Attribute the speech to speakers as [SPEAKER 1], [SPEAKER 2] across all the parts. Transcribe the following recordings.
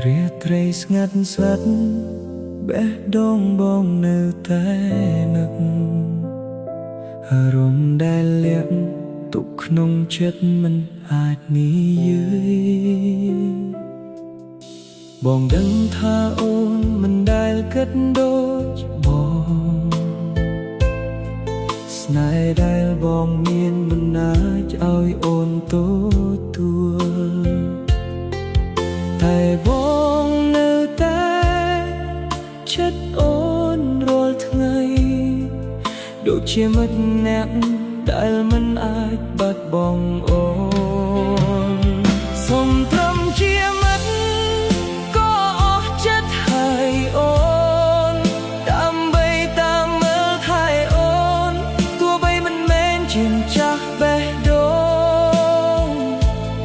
[SPEAKER 1] រាត្រីស្ងាត់ស្ងាត់បេះដូងបងនៅតែនឹកអារម្មណ៍ដែលលាក់ទុកក្នុងចិត្តមិនអាចនិយាយបងដឹងថាអូនមិនដែលគិតដូចបងស្នេហ៍ដែលបងមានមិនអាចឲ្យអូនទទួលតែបងនៅតែចិត្តអូនរាល់ថ្ងៃដូចជាមិត្តអ្នកដែលមិនអាចបាត់បង់អូនសូមត្រឹមជាមិត្តក៏អស់ចិត្តហើយអូនដើម្បីតាមមើលថែអូនទោះបីមិនមែនជាម្ចាស់បេះដូង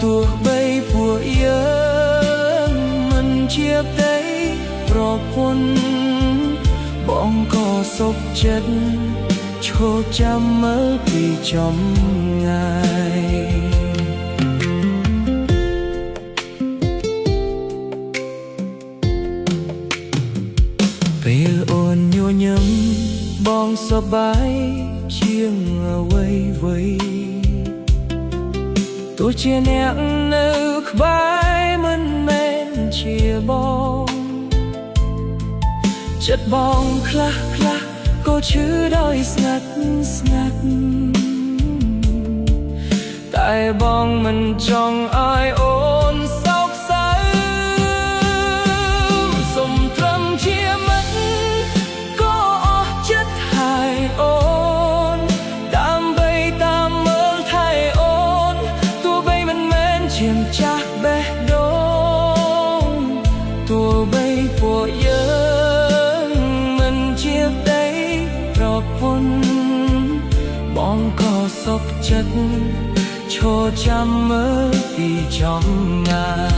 [SPEAKER 1] ទោះបីពួកយើងមិនជាផ្ទៃប្រពន្ធបងក៏សុខចិត្តឈរចាំមើលពីចំងាយពេលអូនញញឹមបងសប្បាយជាងអ្វីទោះជាអ្នកនៅក្បែរមិនមែនជាបងចិត្តបងខ្លះក៏ឈឺដោយស្ងាត់តែបងមិនចង់ឲ្យអូនសោកសៅសូមត្រឹមជាមិត្តក៏អស់ចិត្តហើយអូនដើម្បីតាមមើលថែអូនទោះបីមិនមែនជាម្ចាស់បេះដូងទោះបីពួកយើងមិនជាផ្ទៃប្រពន្ធបងក៏សុខចិត្តឈរចាំមើលពីចំងាយ